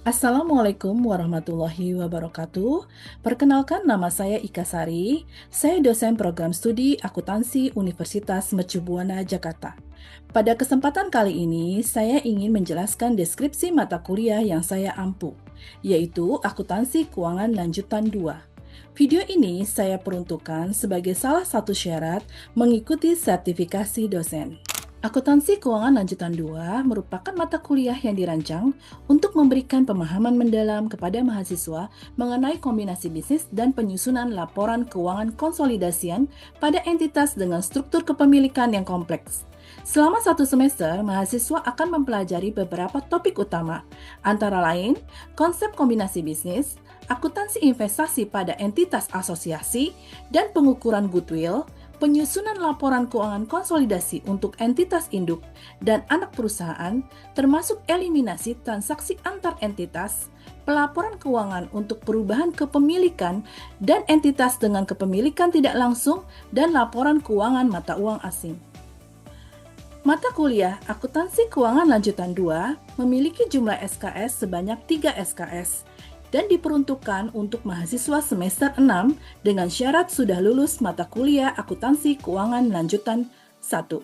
Assalamualaikum warahmatullahi wabarakatuh. Perkenalkan, nama saya Ika Sari. Saya dosen program studi akuntansi Universitas Mercu Buana, Jakarta. Pada kesempatan kali ini, saya ingin menjelaskan deskripsi mata kuliah yang saya ampu, yaitu Akuntansi Keuangan Lanjutan 2. Video ini saya peruntukkan sebagai salah satu syarat mengikuti sertifikasi dosen. Akuntansi Keuangan Lanjutan 2 merupakan mata kuliah yang dirancang untuk memberikan pemahaman mendalam kepada mahasiswa mengenai kombinasi bisnis dan penyusunan laporan keuangan konsolidasian pada entitas dengan struktur kepemilikan yang kompleks. Selama satu semester, mahasiswa akan mempelajari beberapa topik utama, antara lain konsep kombinasi bisnis, akuntansi investasi pada entitas asosiasi, dan pengukuran goodwill, penyusunan laporan keuangan konsolidasi untuk entitas induk dan anak perusahaan, termasuk eliminasi transaksi antar entitas, pelaporan keuangan untuk perubahan kepemilikan dan entitas dengan kepemilikan tidak langsung, dan laporan keuangan mata uang asing. Mata kuliah Akuntansi Keuangan Lanjutan 2 memiliki jumlah SKS sebanyak 3 SKS, dan diperuntukkan untuk mahasiswa semester 6 dengan syarat sudah lulus mata kuliah Akuntansi Keuangan Lanjutan 1.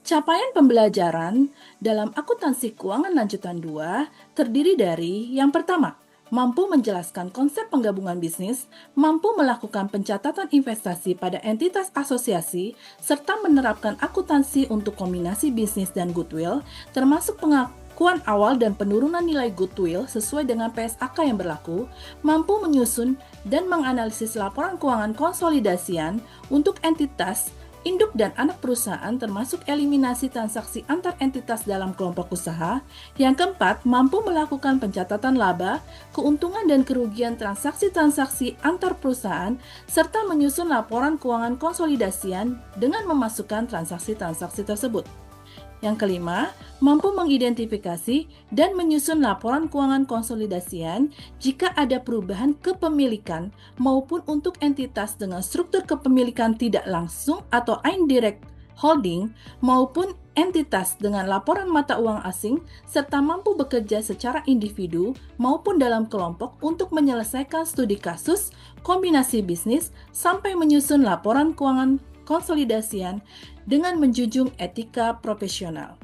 Capaian pembelajaran dalam Akuntansi Keuangan Lanjutan 2 terdiri dari yang pertama, mampu menjelaskan konsep penggabungan bisnis, mampu melakukan pencatatan investasi pada entitas asosiasi, serta menerapkan akuntansi untuk kombinasi bisnis dan goodwill, termasuk pengakuan awal dan penurunan nilai goodwill sesuai dengan PSAK yang berlaku, mampu menyusun dan menganalisis laporan keuangan konsolidasian untuk entitas, induk dan anak perusahaan termasuk eliminasi transaksi antar entitas dalam kelompok usaha. Yang keempat, mampu melakukan pencatatan laba, keuntungan dan kerugian transaksi-transaksi antar perusahaan, serta menyusun laporan keuangan konsolidasian dengan memasukkan transaksi-transaksi tersebut. Yang kelima, mampu mengidentifikasi dan menyusun laporan keuangan konsolidasian jika ada perubahan kepemilikan maupun untuk entitas dengan struktur kepemilikan tidak langsung atau indirect holding maupun entitas dengan laporan mata uang asing, serta mampu bekerja secara individu maupun dalam kelompok untuk menyelesaikan studi kasus, kombinasi bisnis, sampai menyusun laporan keuangan konsolidasian dengan menjunjung etika profesional.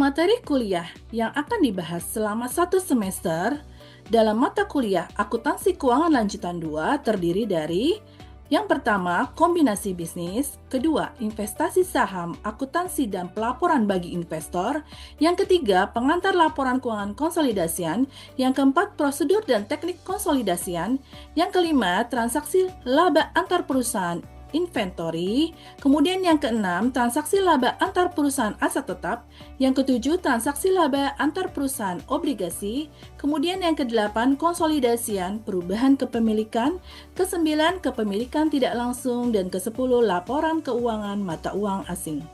Materi kuliah yang akan dibahas selama satu semester dalam mata kuliah Akuntansi Keuangan Lanjutan 2 terdiri dari yang pertama, kombinasi bisnis, kedua, investasi saham, akuntansi dan pelaporan bagi investor, yang ketiga, pengantar laporan keuangan konsolidasian, yang keempat, prosedur dan teknik konsolidasian, yang kelima, transaksi laba antar perusahaan inventory, kemudian yang keenam, transaksi laba antar perusahaan aset tetap, yang ketujuh, transaksi laba antar perusahaan obligasi, kemudian yang kedelapan, konsolidasian perubahan kepemilikan, kesembilan, kepemilikan tidak langsung, dan kesepuluh, laporan keuangan mata uang asing.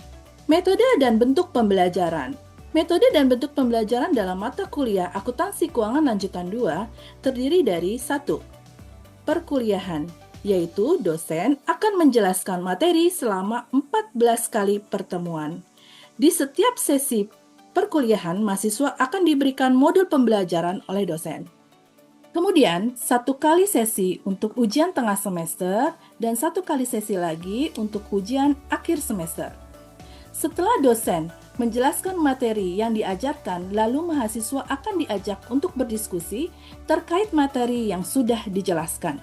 Metode dan bentuk pembelajaran. Metode dan bentuk pembelajaran dalam mata kuliah Akuntansi Keuangan Lanjutan 2 terdiri dari 1. Perkuliahan, yaitu dosen akan menjelaskan materi selama 14 kali pertemuan. Di setiap sesi perkuliahan, mahasiswa akan diberikan modul pembelajaran oleh dosen. Kemudian, 1 kali sesi untuk ujian tengah semester dan 1 kali sesi lagi untuk ujian akhir semester. Setelah dosen menjelaskan materi yang diajarkan, lalu mahasiswa akan diajak untuk berdiskusi terkait materi yang sudah dijelaskan.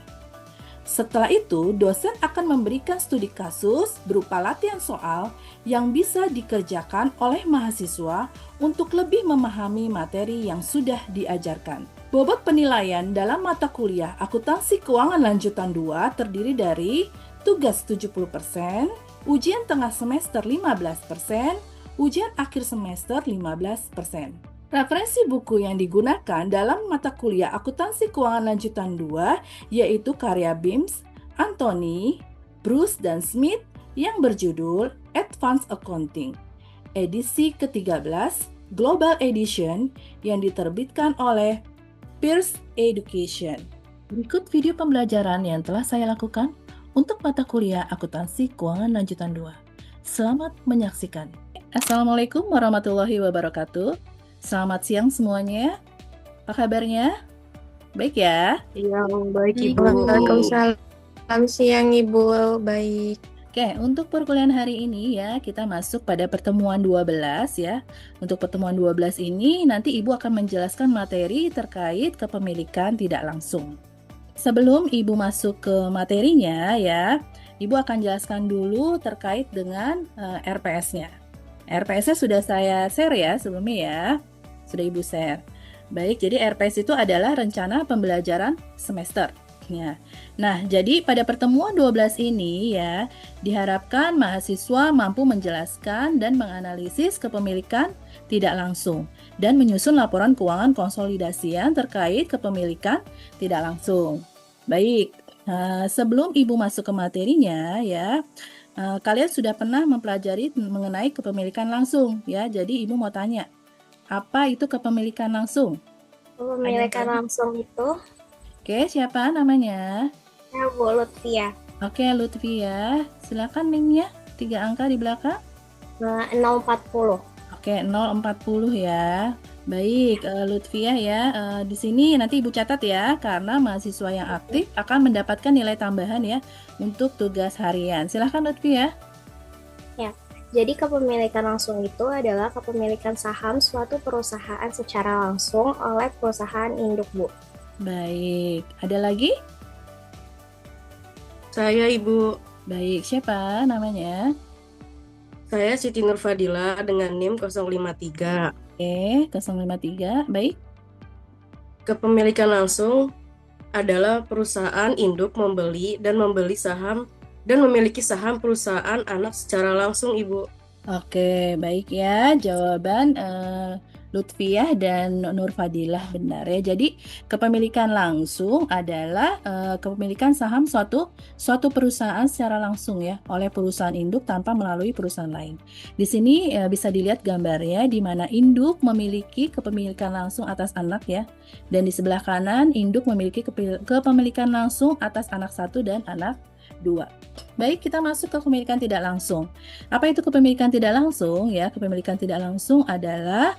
Setelah itu, dosen akan memberikan studi kasus berupa latihan soal yang bisa dikerjakan oleh mahasiswa untuk lebih memahami materi yang sudah diajarkan. Bobot penilaian dalam mata kuliah Akuntansi Keuangan Lanjutan 2 terdiri dari tugas 70%, ujian tengah semester 15%, ujian akhir semester 15%. Referensi buku yang digunakan dalam mata kuliah Akuntansi Keuangan Lanjutan 2 yaitu karya Bims, Anthony, Bruce, dan Smith yang berjudul Advanced Accounting, edisi ke-13, Global Edition, yang diterbitkan oleh Pearce Education. Berikut video pembelajaran yang telah saya lakukan untuk mata kuliah Akuntansi Keuangan Lanjutan 2. Selamat menyaksikan. Assalamualaikum warahmatullahi wabarakatuh. Selamat siang semuanya. Apa kabarnya? Baik ya? Yang baik Baik, Ibu. Bu. Waalaikumsalam siang Ibu. Baik. Oke, untuk perkuliahan hari ini ya, kita masuk pada pertemuan 12 ya. Untuk pertemuan 12 ini nanti Ibu akan menjelaskan materi terkait kepemilikan tidak langsung. Sebelum Ibu masuk ke materinya ya, Ibu akan jelaskan dulu terkait dengan RPS-nya. RPS-nya sudah saya share ya sebelumnya ya. Sudah Ibu share. Baik, jadi RPS itu adalah rencana pembelajaran semester. Ya. Nah, jadi pada pertemuan 12 ini ya, diharapkan mahasiswa mampu menjelaskan dan menganalisis kepemilikan tidak langsung dan menyusun laporan keuangan konsolidasian terkait kepemilikan tidak langsung. Baik, sebelum Ibu masuk ke materinya ya, kalian sudah pernah mempelajari mengenai kepemilikan langsung ya. Jadi Ibu mau tanya, apa itu kepemilikan langsung? Kepemilikan langsung itu Oke, siapa namanya? ya Bu Lutfia. Oke, Lutfia. Silakan NIM-nya, 3 angka di belakang. 040. Oke, 040 ya. Baik, Lutfia ya. Di sini nanti Ibu catat ya, karena mahasiswa yang aktif akan mendapatkan nilai tambahan ya untuk tugas harian. Silakan Lutfia. Ya. Jadi kepemilikan langsung itu adalah kepemilikan saham suatu perusahaan secara langsung oleh perusahaan induk, Bu. Baik, ada lagi? Saya Ibu. Baik, siapa namanya? Saya Siti Nurfadila dengan NIM 053. Oke, 053. Baik. Kepemilikan langsung adalah perusahaan induk membeli dan membeli saham dan memiliki saham perusahaan anak secara langsung, Ibu. Oke, baik ya. Jawaban Lutfiah dan Nurfadilah benar ya. Jadi kepemilikan langsung adalah kepemilikan saham suatu perusahaan secara langsung ya oleh perusahaan induk tanpa melalui perusahaan lain. Di sini bisa dilihat gambarnya di mana induk memiliki kepemilikan langsung atas anak ya. Dan di sebelah kanan induk memiliki kepemilikan langsung atas anak 1 dan anak 2. Baik, kita masuk ke kepemilikan tidak langsung. Apa itu kepemilikan tidak langsung? Ya, kepemilikan tidak langsung adalah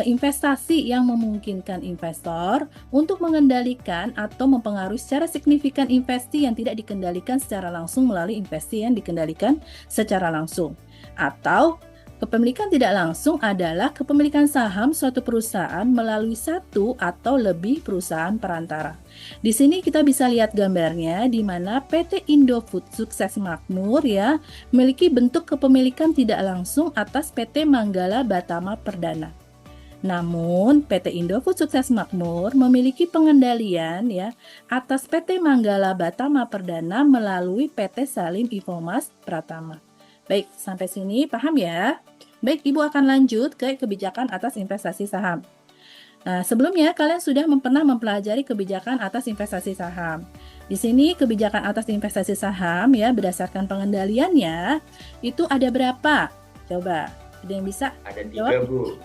investasi yang memungkinkan investor untuk mengendalikan atau mempengaruhi secara signifikan investasi yang tidak dikendalikan secara langsung melalui investasi yang dikendalikan secara langsung. Atau kepemilikan tidak langsung adalah kepemilikan saham suatu perusahaan melalui satu atau lebih perusahaan perantara. Di sini kita bisa lihat gambarnya di mana PT Indofood Sukses Makmur ya memiliki bentuk kepemilikan tidak langsung atas PT Manggala Batama Perdana. Namun, PT Indofood Sukses Makmur memiliki pengendalian ya atas PT Manggala Batama Perdana melalui PT Salim Infomas Pratama. Baik, sampai sini paham ya? Baik, Ibu akan lanjut ke kebijakan atas investasi saham. Nah, sebelumnya kalian sudah pernah mempelajari kebijakan atas investasi saham. Di sini kebijakan atas investasi saham ya berdasarkan pengendaliannya itu ada berapa? Coba, ada yang bisa Ada 3, jawab? Bu.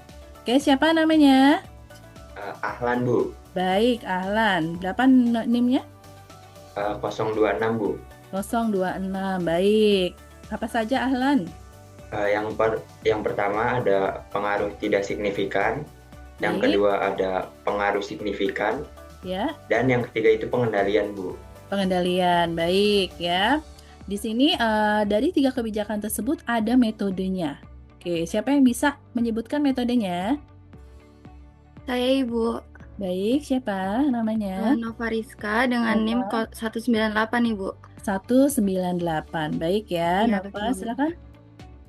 Oke, siapa namanya? Ahlan, Bu. Baik, Ahlan. Berapa NIM-nya? 026, Bu. 026. Baik. Apa saja Ahlan? Yang pertama ada pengaruh tidak signifikan, yang Baik. kedua ada pengaruh signifikan, Ya, dan yang ketiga itu pengendalian, Bu. pengendalian. Baik ya. Di sini dari 3 kebijakan tersebut ada metodenya. Oke, siapa yang bisa menyebutkan metodenya? Saya Ibu Baik, siapa namanya? Nova Rizka dengan NIM 198 Ibu. 198. Baik ya, Iya, Nova, betul, Bu. silakan.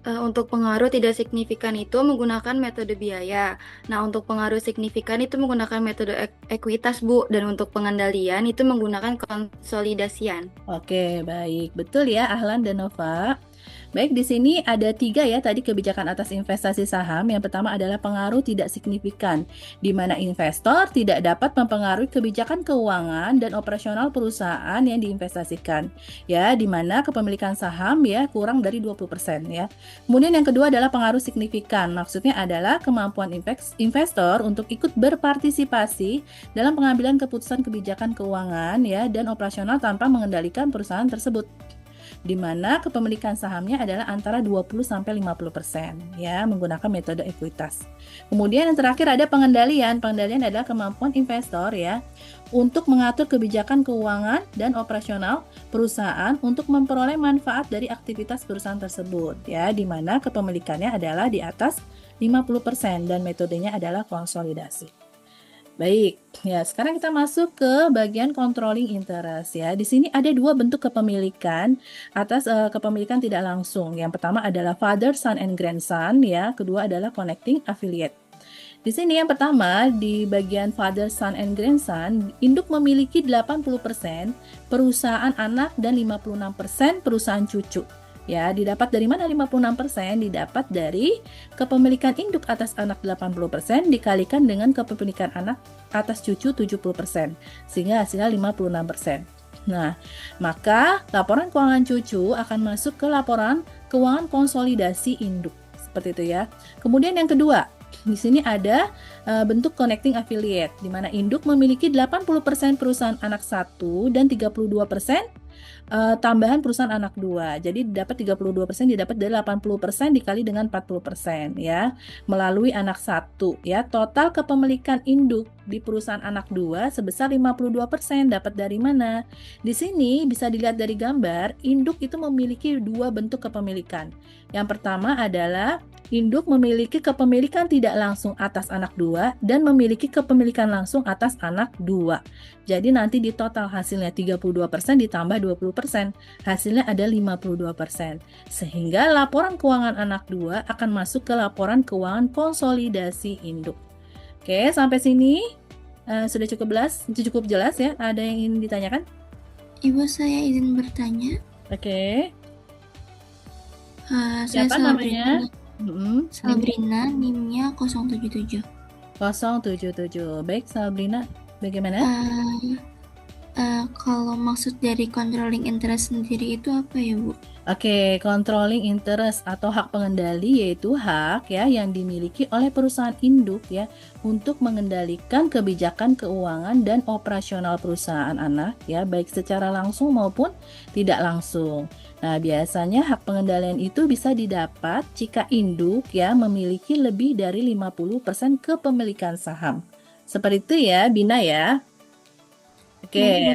Untuk pengaruh tidak signifikan itu menggunakan metode biaya. Nah, untuk pengaruh signifikan itu menggunakan metode ekuitas, Bu. Dan untuk pengendalian itu menggunakan konsolidasian. Oke, baik. Betul ya, Ahlan dan Nova. Baik, di sini ada 3 ya tadi kebijakan atas investasi saham. Yang pertama adalah pengaruh tidak signifikan, di mana investor tidak dapat mempengaruhi kebijakan keuangan dan operasional perusahaan yang diinvestasikan. Ya, di mana kepemilikan saham ya kurang dari 20% ya. Kemudian yang kedua adalah pengaruh signifikan. Maksudnya adalah kemampuan investor untuk ikut berpartisipasi dalam pengambilan keputusan kebijakan keuangan ya dan operasional tanpa mengendalikan perusahaan tersebut. di mana kepemilikan sahamnya adalah antara 20 sampai 50% ya, menggunakan metode ekuitas. Kemudian yang terakhir ada pengendalian. Pengendalian adalah kemampuan investor ya untuk mengatur kebijakan keuangan dan operasional perusahaan untuk memperoleh manfaat dari aktivitas perusahaan tersebut ya, di mana kepemilikannya adalah di atas 50% dan metodenya adalah konsolidasi. Baik, ya sekarang kita masuk ke bagian controlling interest ya. Di sini ada dua bentuk kepemilikan atas kepemilikan tidak langsung. Yang pertama adalah father, son, and grandson ya. Kedua adalah connecting affiliate. Di sini yang pertama di bagian father, son, and grandson, induk memiliki 80% perusahaan anak dan 56% perusahaan cucu. Ya, didapat dari mana 56%? Didapat dari kepemilikan induk atas anak 80% dikalikan dengan kepemilikan anak atas cucu 70%, sehingga hasilnya 56%. Nah, maka laporan keuangan cucu akan masuk ke laporan keuangan konsolidasi induk. Seperti itu ya. Kemudian yang kedua, di sini ada bentuk connecting affiliate, di mana induk memiliki 80% perusahaan anak 1 dan 32% tambahan perusahaan anak 2. Jadi dapat 32% didapat dari 80% dikali dengan 40% ya, melalui anak 1 ya. Total kepemilikan induk di perusahaan anak 2 sebesar 52%. Dapat dari mana? Di sini bisa dilihat dari gambar, induk itu memiliki dua bentuk kepemilikan. Yang pertama adalah induk memiliki kepemilikan tidak langsung atas anak 2 dan memiliki kepemilikan langsung atas anak 2. Jadi nanti di total hasilnya 32% ditambah 20%, hasilnya ada 52%. Sehingga laporan keuangan anak 2 akan masuk ke laporan keuangan konsolidasi induk. Oke, sampai sini sudah cukup jelas ya? Ada yang ingin ditanyakan? Ibu, saya izin bertanya. Oke. Saya Siapa namanya? Sabrina, NIM-nya 077. 077. Baik, Sabrina, bagaimana? Kalau maksud dari controlling interest sendiri itu apa ya, Bu? Oke, controlling interest atau hak pengendali yaitu hak ya yang dimiliki oleh perusahaan induk ya untuk mengendalikan kebijakan keuangan dan operasional perusahaan anak ya, baik secara langsung maupun tidak langsung. Nah, biasanya hak pengendalian itu bisa didapat jika induk ya memiliki lebih dari 50% kepemilikan saham. Seperti itu ya, Bina ya. Oke,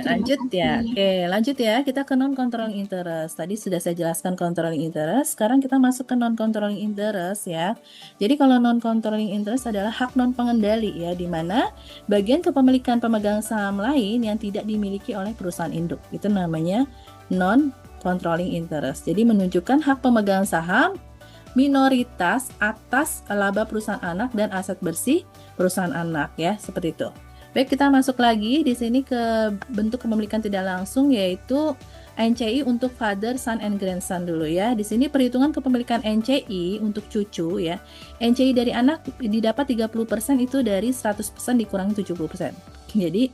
lanjut ya. Kita ke non-controlling interest. Tadi sudah saya jelaskan controlling interest. Sekarang kita masuk ke non-controlling interest ya. Jadi kalau non-controlling interest adalah hak non-pengendali ya, di mana bagian kepemilikan pemegang saham lain yang tidak dimiliki oleh perusahaan induk. Itu namanya non-controlling interest. Jadi menunjukkan hak pemegang saham minoritas atas laba perusahaan anak dan aset bersih perusahaan anak ya, seperti itu. Baik, kita masuk lagi di sini ke bentuk kepemilikan tidak langsung yaitu NCI untuk father, son, and grandson dulu ya. Di sini perhitungan kepemilikan NCI untuk cucu ya. NCI dari anak didapat 30% itu dari 100% dikurangi 70%. Jadi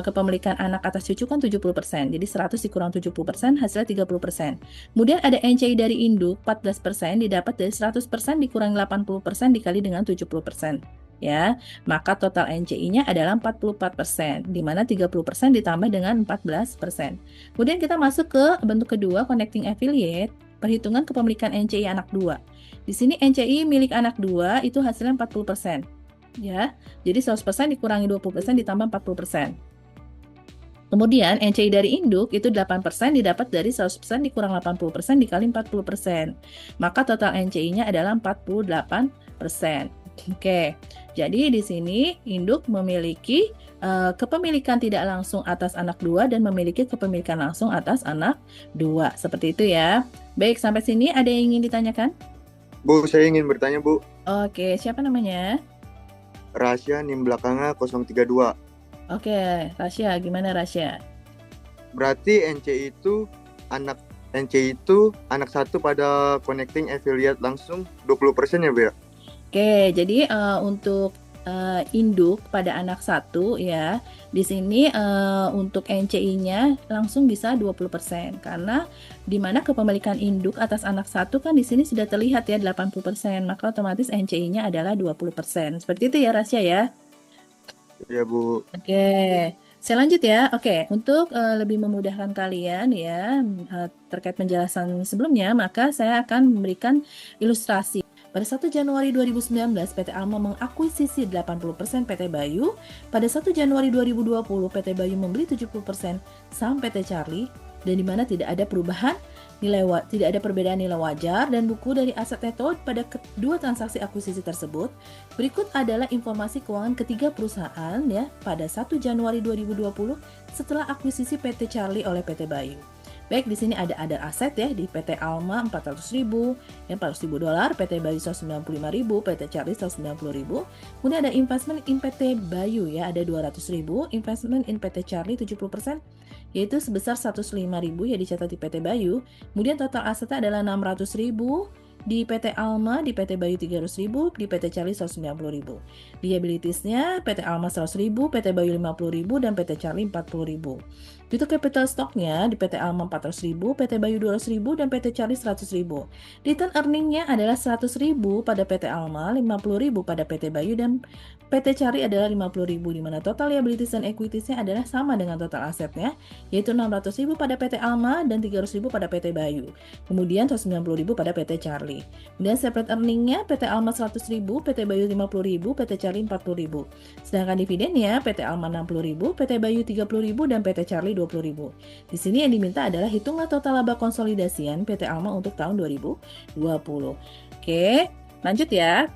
kepemilikan anak atas cucu kan 70%. Jadi 100 dikurang 70% hasilnya 30%. Kemudian ada NCI dari induk 14% didapat dari 100% dikurangi 80% dikali dengan 70%. Ya, maka total NCI-nya adalah 44%, di mana 30% ditambah dengan 14%. Kemudian kita masuk ke bentuk kedua, connecting affiliate, perhitungan kepemilikan NCI anak 2. Di sini NCI milik anak 2 itu hasilnya 40%. Ya, jadi 100% dikurangi 20% ditambah 40%. Kemudian NCI dari induk itu 8% didapat dari 100% dikurang 80% dikali 40%. Maka total NCI-nya adalah 48%. Oke, jadi di sini induk memiliki kepemilikan tidak langsung atas anak 2 dan memiliki kepemilikan langsung atas anak 2. Seperti itu ya. Baik, sampai sini ada yang ingin ditanyakan? Bu, saya ingin bertanya, Bu. Oke, siapa namanya? Rasya, NIM belakangnya 032. Oke, Rasya, gimana Rasya? Berarti NCI itu anak satu pada connecting affiliate langsung 20% ya, Bu ya? Oke, jadi untuk induk pada anak 1 ya, di sini untuk NCI-nya langsung bisa 20% karena di mana kepemilikan induk atas anak 1 kan di sini sudah terlihat ya 80%, maka otomatis NCI-nya adalah 20%. Seperti itu ya Rasya ya. Iya, Bu. Oke. Saya lanjut ya. Oke, untuk lebih memudahkan kalian ya terkait penjelasan sebelumnya, maka saya akan memberikan ilustrasi. Pada 1 Januari 2019, PT Alma mengakuisisi 80% PT Bayu. Pada 1 Januari 2020, PT Bayu membeli 70% saham PT Charlie, dan di mana tidak ada perubahan tidak ada perbedaan nilai wajar dan buku dari aset neto pada kedua transaksi akuisisi tersebut. Berikut adalah informasi keuangan ketiga perusahaan ya pada 1 Januari 2020 setelah akuisisi PT Charlie oleh PT Bayu. Baik, di sini ada aset ya di PT Alma 400.000, ya $400.000, PT Bayu 195.000, PT Charlie 190.000. Kemudian ada investment in PT Bayu ya ada 200.000, investment in PT Charlie 70% yaitu sebesar 105.000 ya dicatat di PT Bayu. Kemudian total asetnya adalah 600.000 di PT Alma, di PT Bayu 300.000, di PT Charlie 190.000. Liabilitiesnya PT Alma 100.000, PT Bayu 50.000, dan PT Charlie 40.000. Itu capital stocknya di PT Alma 400.000, PT Bayu 200.000, dan PT Charlie 100.000. Return earningnya adalah 100.000 pada PT Alma, 50.000 pada PT Bayu, dan PT Charlie adalah 50.000, di mana total liabilities dan equitiesnya adalah sama dengan total asetnya, yaitu 600.000 pada PT Alma dan 300.000 pada PT Bayu. Kemudian 190.000 pada PT Charlie. Kemudian separate earningnya PT Alma 100.000, PT Bayu 50.000, PT Charlie 40.000. Sedangkan dividennya PT Alma 60.000, PT Bayu 30.000, dan PT Charlie 20.000. Di sini yang diminta adalah hitunglah total laba konsolidasian PT Alma untuk tahun 2020. Oke, lanjut ya.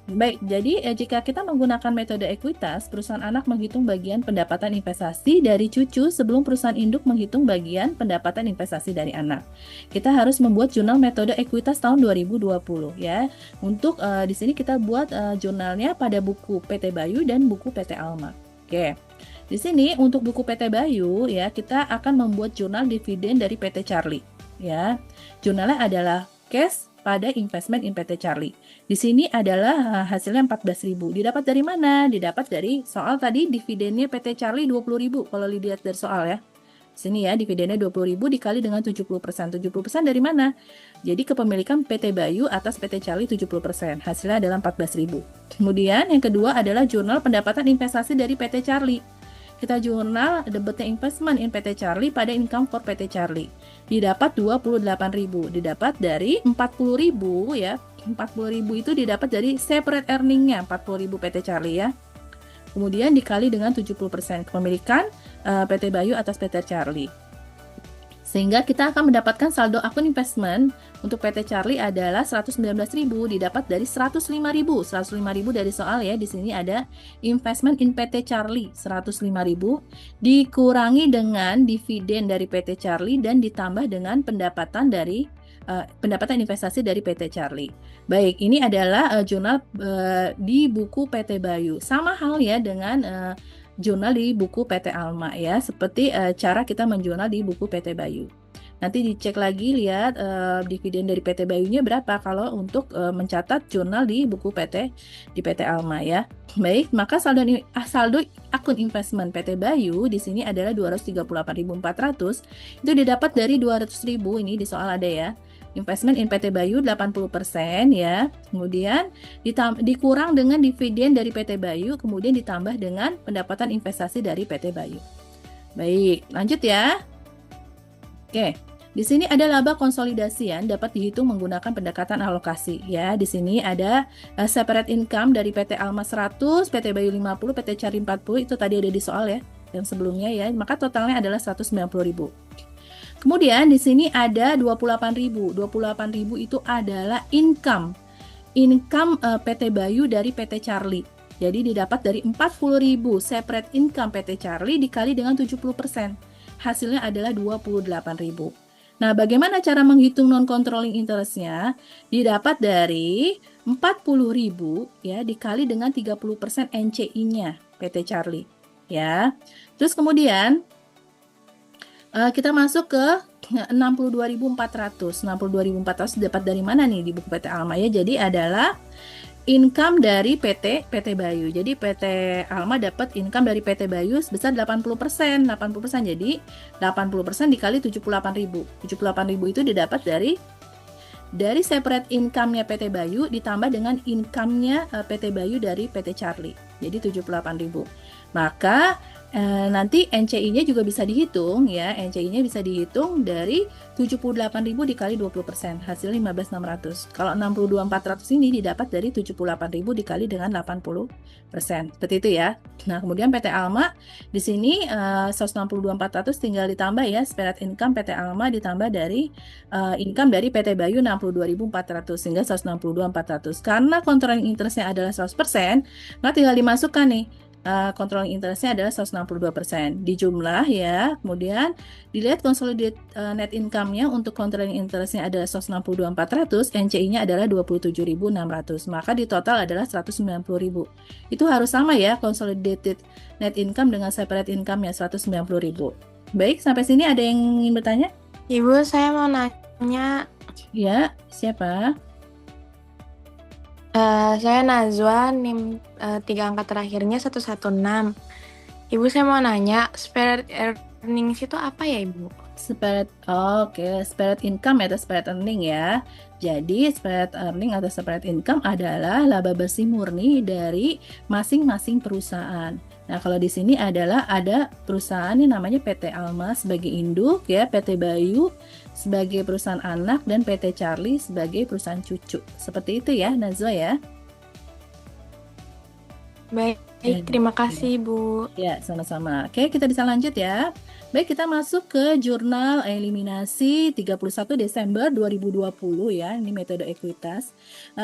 Baik, jadi jika kita menggunakan metode ekuitas, perusahaan anak menghitung bagian pendapatan investasi dari cucu sebelum perusahaan induk menghitung bagian pendapatan investasi dari anak. Kita harus membuat jurnal metode ekuitas tahun 2020 ya. Untuk di sini kita buat jurnalnya pada buku PT Bayu dan buku PT Alma. Oke. Di sini untuk buku PT Bayu ya, kita akan membuat jurnal dividen dari PT Charlie ya. Jurnalnya adalah cash pada investment in PT Charlie. Di sini adalah hasilnya 14.000. Didapat dari mana? Didapat dari soal tadi dividennya PT Charlie 20.000 kalau dilihat dari soal ya. Sini ya, dividennya 20.000 dikali dengan 70%. 70% dari mana? Jadi kepemilikan PT Bayu atas PT Charlie 70%. Hasilnya adalah 14.000. Kemudian yang kedua adalah jurnal pendapatan investasi dari PT Charlie. Kita jurnal debitnya investment in PT Charlie pada income for PT Charlie. Didapat 28.000. Didapat dari 40.000 ya. 40.000 itu didapat dari separate earningnya 40.000 PT Charlie ya. Kemudian dikali dengan 70% kepemilikan PT Bayu atas PT Charlie. Sehingga kita akan mendapatkan saldo akun investment untuk PT Charlie adalah 119.000 didapat dari 105.000. 105.000 dari soal ya. Di sini ada investment in PT Charlie 105.000 dikurangi dengan dividen dari PT Charlie dan ditambah dengan pendapatan dari pendapatan investasi dari PT Charlie. Baik, ini adalah jurnal di buku PT Bayu. Sama hal ya dengan jurnal di buku PT Alma ya, seperti cara kita menjurnal di buku PT Bayu. Nanti dicek lagi lihat dividen dari PT Bayunya berapa kalau untuk mencatat jurnal di buku di PT Alma ya. Baik, maka saldo akun investment PT Bayu di sini adalah 238.400. Itu didapat dari 200.000, ini di soal ada ya. Investment in PT Bayu 80% ya. Kemudian dikurang dengan dividen dari PT Bayu, kemudian ditambah dengan pendapatan investasi dari PT Bayu. Baik, lanjut ya. Oke. Di sini ada laba konsolidasi yang dapat dihitung menggunakan pendekatan alokasi ya. Di sini ada separate income dari PT Alma 100, PT Bayu 50, PT Charlie 40, itu tadi ada di soal ya yang sebelumnya ya. Maka totalnya adalah 190.000. Kemudian di sini ada 28.000. 28.000 itu adalah income PT Bayu dari PT Charlie. Jadi didapat dari 40.000 separate income PT Charlie dikali dengan 70%. Hasilnya adalah 28.000. Nah, bagaimana cara menghitung non-controlling interest-nya? Didapat dari 40.000 ya dikali dengan 30% NCI-nya PT Charlie ya. Terus kemudian kita masuk ke 62.400. 62.400 dapat dari mana nih di buku PT Alma ya? Jadi adalah income dari PT Bayu. Jadi PT Alma dapat income dari PT Bayu sebesar 80%. 80% jadi 80% dikali 78.000. 78.000 itu didapat dari dari separate income-nya PT Bayu ditambah dengan income-nya PT Bayu dari PT Charlie. Jadi 78.000. Maka nanti NCI-nya juga bisa dihitung ya. NCI-nya bisa dihitung dari 78.000 dikali 20%, hasil 15.600. Kalau 62.400 ini didapat dari 78.000 dikali dengan 80%. Seperti itu ya. Nah, kemudian PT Alma di sini 162.400 tinggal ditambah ya, separate income PT Alma ditambah dari income dari PT Bayu 62.400 sehingga 162.400. Karena controlling interest-nya adalah 100%, maka tinggal dimasukkan nih. Controlling interest-nya adalah 162%. Dijumlah ya, kemudian dilihat consolidated net income-nya untuk controlling interest-nya adalah 162.400, NCI-nya adalah 27.600. Maka di total adalah 190.000. Itu harus sama ya, consolidated net income dengan separate income-nya 190.000. Baik, sampai sini ada yang ingin bertanya? Ibu, saya mau nanya. Ya, siapa? Saya Najwa, NIM 3 angka terakhirnya 116. Ibu, saya mau nanya, spared earnings itu apa ya, Ibu? Separate, separate income atau separate earning ya. Jadi separate earning atau separate income adalah laba bersih murni dari masing-masing perusahaan. Nah, kalau di sini adalah ada perusahaan yang namanya PT Alma sebagai induk ya, PT Bayu sebagai perusahaan anak dan PT Charlie sebagai perusahaan cucu. Seperti itu ya, Nazwa ya. Baik, terima kasih, Bu. Ya, sama-sama. Oke, kita bisa lanjut ya. Baik, kita masuk ke jurnal eliminasi 31 Desember 2020 ya. Ini metode ekuitas.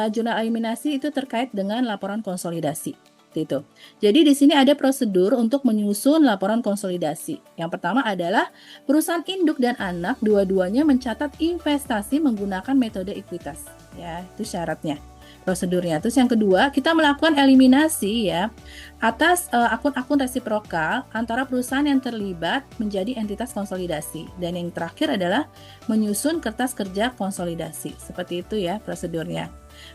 Jurnal eliminasi itu terkait dengan laporan konsolidasi. Itu. Jadi di sini ada prosedur untuk menyusun laporan konsolidasi. Yang pertama adalah perusahaan induk dan anak dua-duanya mencatat investasi menggunakan metode ekuitas. Ya, itu syaratnya. Prosedurnya. Terus yang kedua, kita melakukan eliminasi ya atas akun-akun resiprokal antara perusahaan yang terlibat menjadi entitas konsolidasi. Dan yang terakhir adalah menyusun kertas kerja konsolidasi. Seperti itu ya prosedurnya.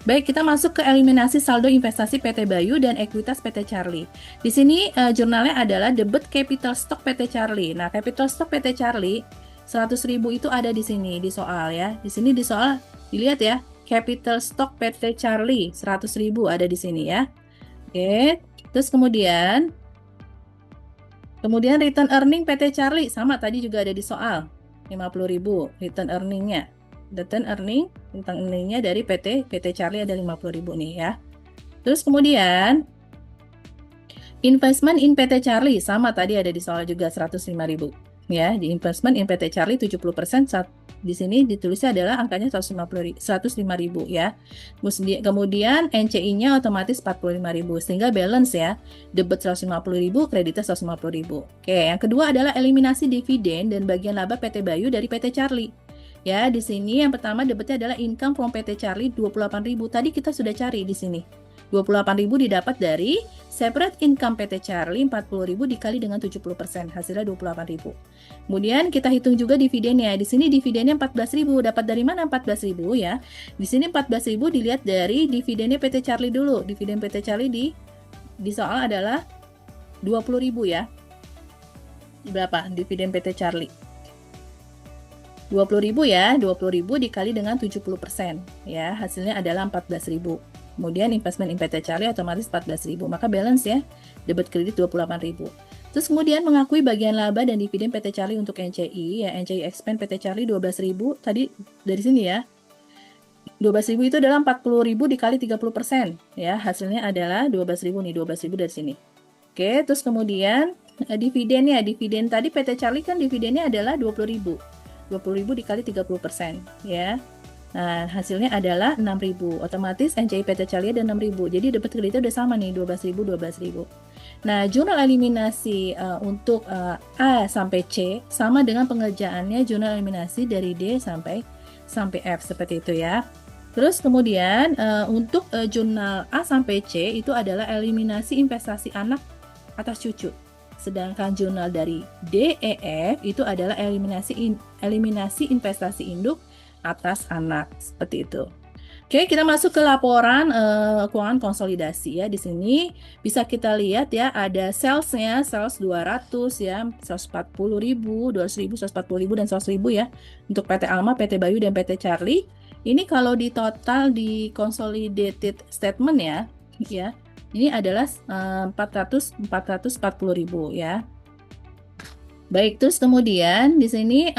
Baik, kita masuk ke eliminasi saldo investasi PT Bayu dan ekuitas PT Charlie. Di sini jurnalnya adalah debit capital stock PT Charlie. Nah, capital stock PT Charlie 100.000 itu ada di sini di soal ya. Di sini di soal dilihat ya. Capital stock PT Charlie 100.000 ada di sini ya. Oke, terus kemudian return earning PT Charlie sama tadi juga ada di soal 50.000 return earningnya. Return earningnya dari PT Charlie ada 50.000 nih ya. Terus kemudian investment in PT Charlie sama tadi ada di soal juga 105.000 ya. Di investment in PT Charlie 70% di sini ditulisnya adalah angkanya 105.000 ya. Kemudian NCI-nya otomatis 45.000 sehingga balance ya. Debit 150.000, kreditnya 150.000. Oke, yang kedua adalah eliminasi dividen dan bagian laba PT Bayu dari PT Charlie. Ya, di sini yang pertama debitnya adalah income from PT Charlie 28.000. Tadi kita sudah cari di sini. 28.000 didapat dari separate income PT Charlie 40.000 dikali dengan 70%, hasilnya 28.000. Kemudian kita hitung juga dividennya. Di sini dividennya 14.000. Dapat dari mana 14.000 ya? Di sini 14.000 dilihat dari dividennya PT Charlie dulu. Dividen PT Charlie di soal adalah 20.000 ya. Berapa dividen PT Charlie? 20.000 ya, 20.000 dikali dengan 70% ya, hasilnya adalah 14.000. Kemudian investment in PT Charlie otomatis 14.000, maka balance ya, debit kredit 28.000. Terus kemudian mengakui bagian laba dan dividen PT Charlie untuk NCI ya, NCI expense PT Charlie 12.000 tadi dari sini ya. 12.000 itu adalah 40.000 dikali 30% ya, hasilnya adalah 12.000 nih, 12.000 dari sini. Oke, terus kemudian dividennya, dividen tadi PT Charlie kan dividennya adalah 20.000. 20.000 dikali 30% ya. Nah, hasilnya adalah 6.000. Otomatis NCI PT Charlie ada 6.000. Jadi debit kreditnya udah sama nih, 12.000. Nah, jurnal eliminasi untuk A sampai C sama dengan pengerjaannya jurnal eliminasi dari D sampai F seperti itu ya. Terus kemudian untuk jurnal A sampai C itu adalah eliminasi investasi anak atas cucu. Sedangkan jurnal dari D, E, F itu adalah eliminasi investasi induk atas anak seperti itu. Oke, kita masuk ke laporan keuangan konsolidasi ya. Di sini bisa kita lihat ya, ada salesnya, sales 200 ya, 140.000, 200.000, 140.000 dan 100.000 ya untuk PT Alma, PT Bayu dan PT Charlie. Ini kalau di total di consolidated statement ya, ini adalah 440.000 ya. Baik, terus kemudian di sini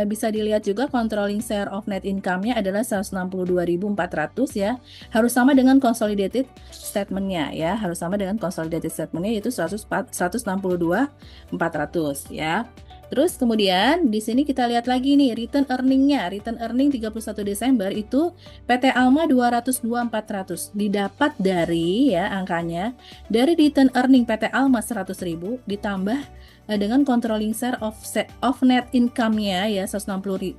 bisa dilihat juga controlling share of net income-nya adalah 162.400 ya. Harus sama dengan consolidated statement-nya ya. Harus sama dengan consolidated statement-nya yaitu 162.400 ya. Terus kemudian di sini kita lihat lagi nih return earning-nya. Return earning 31 Desember itu PT Alma 202.400 didapat dari ya angkanya dari return earning PT Alma 100.000 ditambah dengan controlling share of net income-nya ya 162.400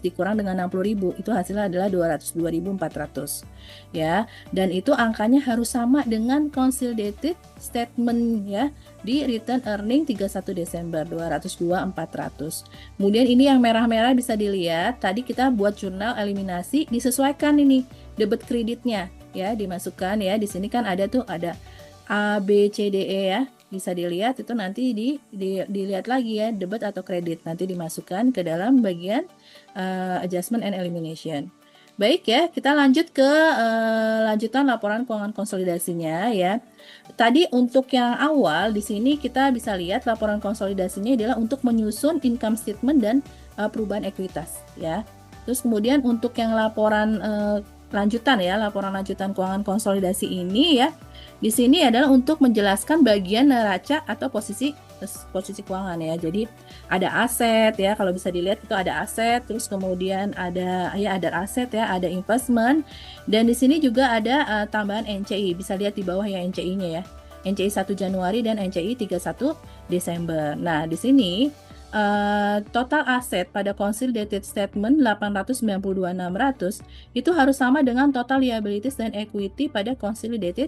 dikurang dengan 60.000 itu hasilnya adalah 202.400 ya, dan itu angkanya harus sama dengan consolidated statement ya di return earning 31 Desember 202.400. Kemudian ini yang merah-merah bisa dilihat tadi kita buat jurnal eliminasi disesuaikan ini debit kreditnya ya dimasukkan ya, di sini kan ada A, B, C, D, E ya. Bisa dilihat itu nanti dilihat lagi ya debit atau kredit nanti dimasukkan ke dalam bagian adjustment and elimination. Baik ya, kita lanjut ke lanjutan laporan keuangan konsolidasinya ya. Tadi untuk yang awal di sini kita bisa lihat laporan konsolidasinya adalah untuk menyusun income statement dan perubahan ekuitas ya. Terus kemudian untuk yang laporan lanjutan ya, laporan lanjutan keuangan konsolidasi ini ya. Di sini adalah untuk menjelaskan bagian neraca atau posisi keuangan ya. Jadi ada aset ya, kalau bisa dilihat itu ada aset, terus kemudian ada aset ya, ada investment, dan di sini juga ada tambahan NCI. Bisa lihat di bawah ya NCI-nya ya. NCI 1 Januari dan NCI 31 Desember. Nah, di sini total aset pada consolidated statement 892.600 itu harus sama dengan total liabilities dan equity pada consolidated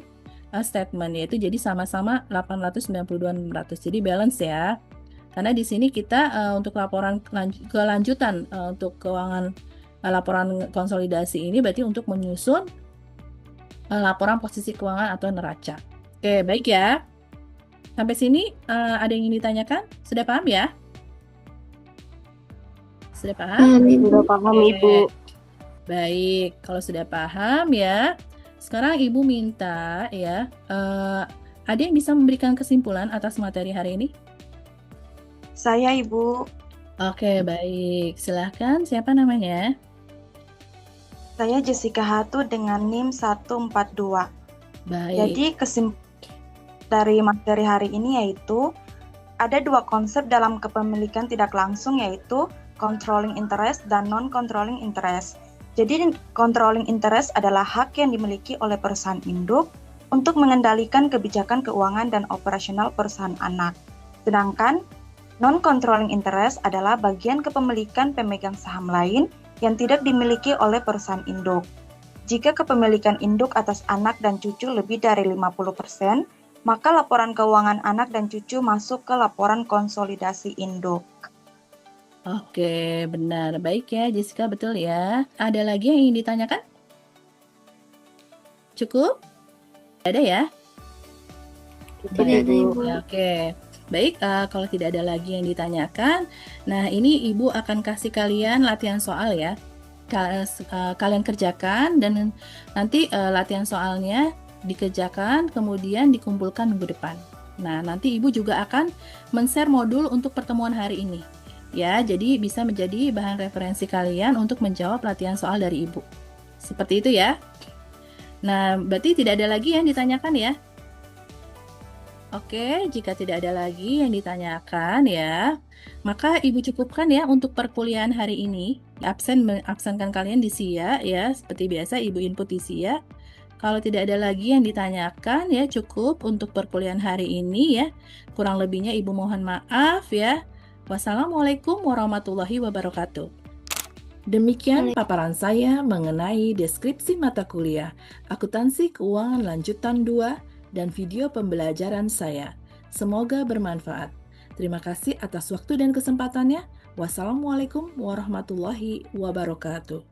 statement, yaitu jadi sama-sama 892.600. Jadi balance ya. Karena di sini kita untuk laporan kelanjutan untuk keuangan laporan konsolidasi ini berarti untuk menyusun laporan posisi keuangan atau neraca. Oke, baik ya. Sampai sini ada yang ingin ditanyakan? Sudah paham ya? Sudah paham? Sudah paham, Ibu. Baik, kalau sudah paham ya. Sekarang Ibu minta ya, ada yang bisa memberikan kesimpulan atas materi hari ini? Saya, Ibu. Oke, baik. Silahkan, siapa namanya? Saya Jessica Hatu dengan NIM 142. Baik. Jadi kesimpulan dari materi hari ini yaitu ada dua konsep dalam kepemilikan tidak langsung yaitu controlling interest dan non-controlling interest. Jadi controlling interest adalah hak yang dimiliki oleh perusahaan induk untuk mengendalikan kebijakan keuangan dan operasional perusahaan anak. Sedangkan non-controlling interest adalah bagian kepemilikan pemegang saham lain yang tidak dimiliki oleh perusahaan induk. Jika kepemilikan induk atas anak dan cucu lebih dari 50%, maka laporan keuangan anak dan cucu masuk ke laporan konsolidasi induk. Oke, benar. Baik ya, Jessica, betul ya. Ada lagi yang ingin ditanyakan? Cukup? Ada ya? Tidak ada, Ibu. Ya, oke. Baik, kalau tidak ada lagi yang ditanyakan, nah ini Ibu akan kasih kalian latihan soal ya. Kalian kerjakan dan nanti latihan soalnya dikerjakan, kemudian dikumpulkan minggu depan. Nah, nanti Ibu juga akan men-share modul untuk pertemuan hari ini. Ya, jadi bisa menjadi bahan referensi kalian untuk menjawab latihan soal dari Ibu. Seperti itu ya. Nah, berarti tidak ada lagi yang ditanyakan ya. Oke, jika tidak ada lagi yang ditanyakan ya, maka Ibu cukupkan ya untuk perkuliahan hari ini. Absenkan kalian di SIA ya, seperti biasa Ibu input di SIA. Kalau tidak ada lagi yang ditanyakan ya, cukup untuk perkuliahan hari ini ya. Kurang lebihnya Ibu mohon maaf ya. Wassalamualaikum warahmatullahi wabarakatuh. Demikian paparan saya mengenai deskripsi mata kuliah Akuntansi Keuangan Lanjutan 2 dan video pembelajaran saya. Semoga bermanfaat. Terima kasih atas waktu dan kesempatannya. Wassalamualaikum warahmatullahi wabarakatuh.